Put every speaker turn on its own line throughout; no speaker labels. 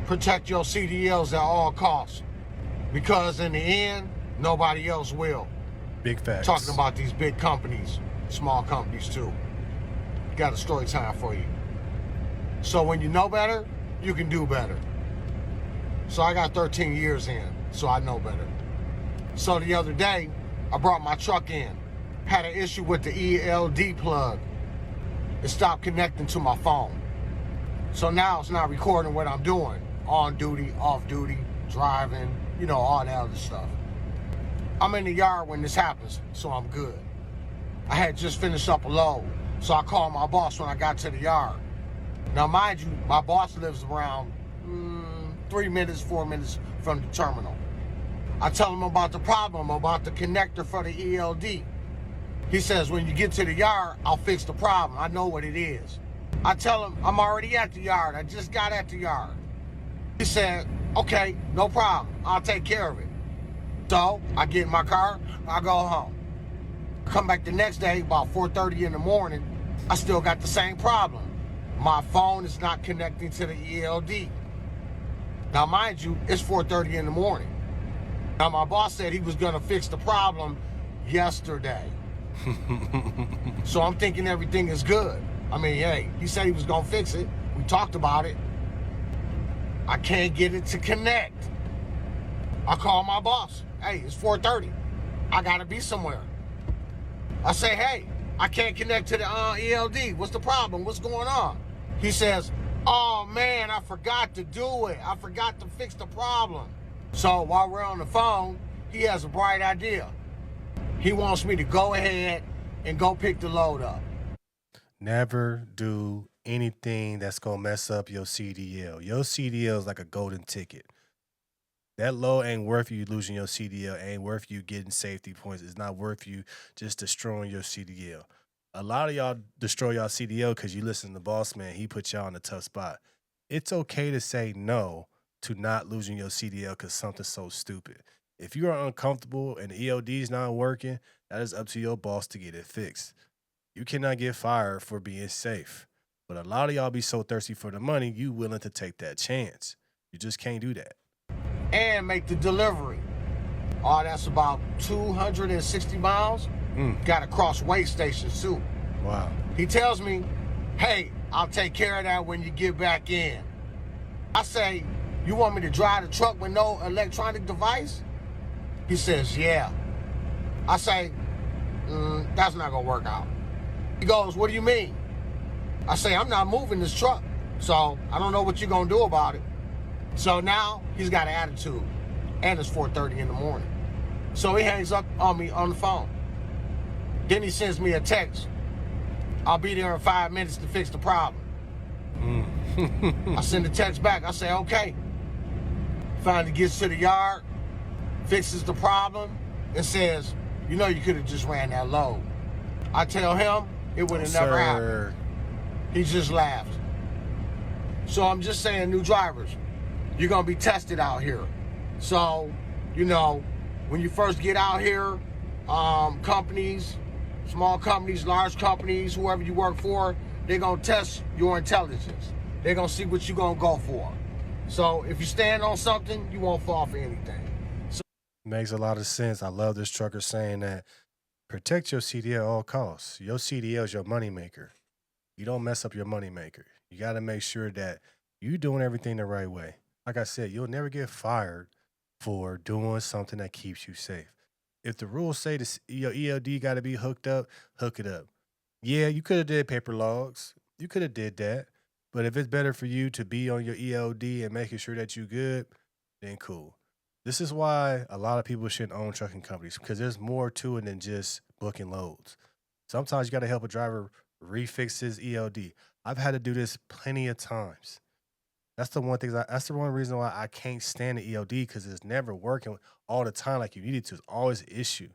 Protect your CDLs at all costs, because in the end, nobody else will.
Big facts.
Talking about these big companies, small companies too. Got a story time for you. So when you know better, you can do better. So I got 13 years in, so I know better. So the other day, I brought my truck in. Had an issue with the ELD plug. It stopped connecting to my phone. So now it's not recording what I'm doing. On duty, off duty, driving, you know, all that other stuff. I'm in the yard when this happens, so I'm good. I had just finished up a load, so I called my boss when I got to the yard. Now, mind you, my boss lives around 3 minutes, 4 minutes from the terminal. I tell him about the problem, about the connector for the ELD. He says, when you get to the yard, I'll fix the problem. I know what it is. I tell him, I'm already at the yard. I just got at the yard. He said, okay, no problem. I'll take care of it. So I get in my car, I go home. Come back the next day, about 4:30 in the morning, I still got the same problem. My phone is not connecting to the ELD. Now, mind you, it's 4:30 in the morning. Now, my boss said he was gonna fix the problem yesterday. So I'm thinking everything is good. I mean, hey, he said he was gonna fix it. We talked about it. I can't get it to connect. I call my boss. Hey, it's 4:30. I gotta be somewhere. I say, hey, I can't connect to the ELD. What's the problem? What's going on? He says, oh man, I forgot to do it. I forgot to fix the problem. So while we're on the phone, he has a bright idea. He wants me to go ahead and go pick the load up.
Never do anything that's going to mess up your CDL. Your CDL is like a golden ticket. That load ain't worth you losing your CDL, ain't worth you getting safety points. It's not worth you just destroying your CDL. A lot of y'all destroy y'all CDL because you listen to BOSSMAN. He put y'all in a tough spot. It's okay to say no to not losing your CDL because something's so stupid. If you are uncomfortable and the ELD is not working, that is up to your boss to get it fixed. You cannot get fired for being safe. But a lot of y'all be so thirsty for the money, you willing to take that chance. You just can't do that.
And make the delivery. Oh, that's about 260 miles. Got to cross weigh stations too.
Wow.
He tells me, hey, I'll take care of that when you get back in. I say, you want me to drive the truck with no electronic device? He says, yeah. I say, that's not gonna work out. He goes, what do you mean? I say, I'm not moving this truck, so I don't know what you're gonna do about it. So now he's got an attitude, and it's 4:30 in the morning. So he hangs up on me on the phone. Then he sends me a text. I'll be there in 5 minutes to fix the problem. I send the text back. I say, okay. Finally gets to the yard, fixes the problem, and says, you know, you could have just ran that load. I tell him it would have never happened. He just laughed. So I'm just saying, new drivers, you're going to be tested out here. So, you know, when you first get out here, companies, small companies, large companies, whoever you work for, they're going to test your intelligence. They're going to see what you're going to go for. So if you stand on something, you won't fall for anything. So
makes a lot of sense. I love this trucker saying that protect your CDL at all costs. Your CDL is your moneymaker. You don't mess up your moneymaker. You got to make sure that you're doing everything the right way. Like I said, you'll never get fired for doing something that keeps you safe. If the rules say this, your ELD got to be hooked up, hook it up. Yeah, you could have did paper logs. You could have did that. But if it's better for you to be on your ELD and making sure that you're good, then cool. This is why a lot of people shouldn't own trucking companies, because there's more to it than just booking loads. Sometimes you got to help a driver refix his ELD. I've had to do this plenty of times. That's the one thing. That's the one reason why I can't stand the ELD, because it's never working all the time like you need it to. It's always an issue.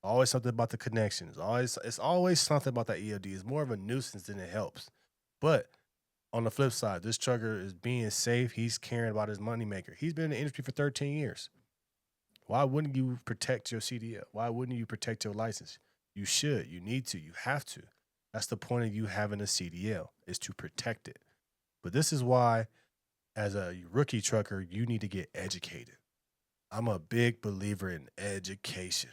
Always something about the connections. It's always something about that ELD. It's more of a nuisance than it helps. But on the flip side, this trucker is being safe. He's caring about his moneymaker. He's been in the industry for 13 years. Why wouldn't you protect your CDL? Why wouldn't you protect your license? You should. You need to. You have to. That's the point of you having a CDL, is to protect it. But this is why As a rookie trucker, you need to get educated. I'm a big believer in education.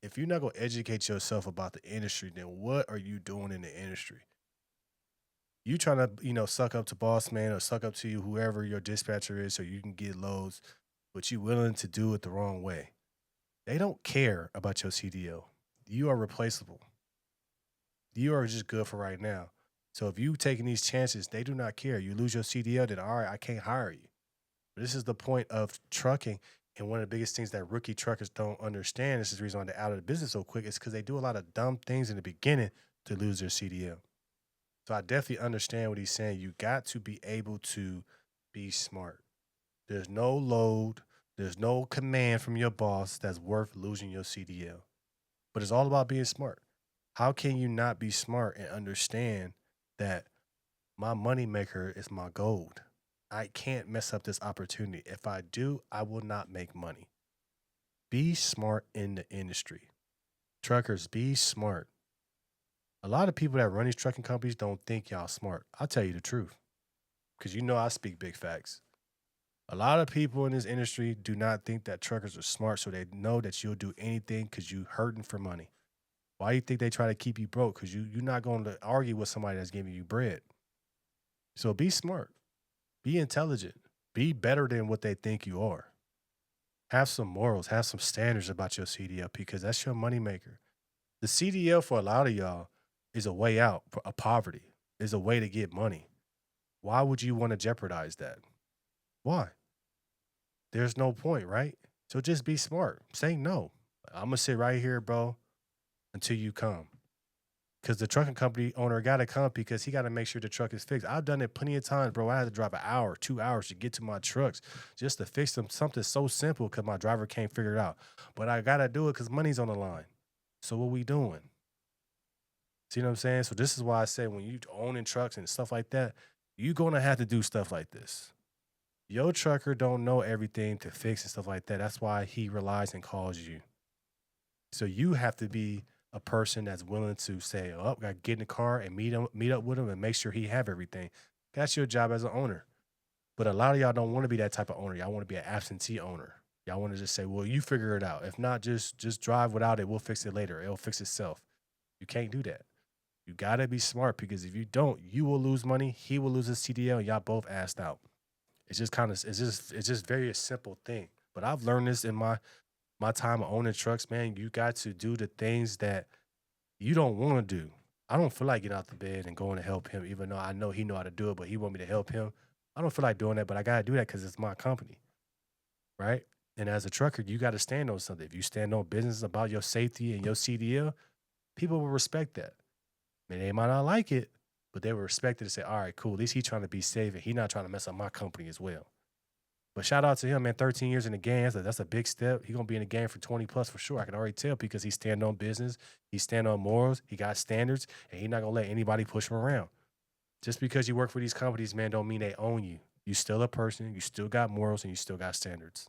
If you're not going to educate yourself about the industry, then what are you doing in the industry? You trying to, suck up to boss man or suck up to you, whoever your dispatcher is, so you can get loads, but you willing to do it the wrong way. They don't care about your CDO. You are replaceable. You are just good for right now. So if you taking these chances, they do not care. You lose your CDL, then all right, I can't hire you. But this is the point of trucking. And one of the biggest things that rookie truckers don't understand, this is the reason why they're out of the business so quick, is because they do a lot of dumb things in the beginning to lose their CDL. So I definitely understand what he's saying. You got to be able to be smart. There's no load, there's no command from your boss that's worth losing your CDL. But it's all about being smart. How can you not be smart and understand that my moneymaker is my gold? I can't mess up this opportunity. If I do, I will not make money. Be smart in the industry. Truckers, be smart. A lot of people that run these trucking companies don't think y'all smart. I'll tell you the truth, because I speak big facts. A lot of people in this industry do not think that truckers are smart, so they know that you'll do anything because you hurting for money. Why do you think they try to keep you broke? Because you're not going to argue with somebody that's giving you bread. So be smart. Be intelligent. Be better than what they think you are. Have some morals. Have some standards about your CDL because that's your moneymaker. The CDL for a lot of y'all is a way out of poverty, is a way to get money. Why would you want to jeopardize that? Why? There's no point, right? So just be smart. Say no. I'm going to sit right here, bro, until you come. Because the trucking company owner got to come because he got to make sure the truck is fixed. I've done it plenty of times, bro. I had to drive an hour, 2 hours to get to my trucks just to fix them. Something so simple because my driver can't figure it out. But I got to do it because money's on the line. So what we doing? See what I'm saying? So this is why I say when you owning trucks and stuff like that, you're going to have to do stuff like this. Your trucker don't know everything to fix and stuff like that. That's why he relies and calls you. So you have to be a person that's willing to say, "Oh, I got to get in the car and meet up with him and make sure he have everything." That's your job as an owner. But a lot of y'all don't want to be that type of owner. Y'all want to be an absentee owner. Y'all want to just say, "Well, you figure it out. If not, just drive without it. We'll fix it later. It'll fix itself." You can't do that. You gotta be smart because if you don't, you will lose money. He will lose his CDL, and y'all both assed out. It's just very a simple thing. But I've learned this in my time of owning trucks, man. You got to do the things that you don't want to do. I don't feel like getting out the bed and going to help him, even though I know he know how to do it, but he want me to help him. I don't feel like doing that, but I gotta do that because it's my company, right? And as a trucker, you got to stand on something. If you stand on business about your safety and your CDL, people will respect that. I mean, they might not like it, but they will respect it and say, all right, cool. At least he's trying to be safe and he not trying to mess up my company as well. But shout out to him, man. 13 years in the game. That's a big step. He's going to be in the game for 20 plus for sure. I can already tell because he stand on business. He stand on morals. He got standards. And he not going to let anybody push him around. Just because you work for these companies, man, don't mean they own you. You still a person. You still got morals and you still got standards.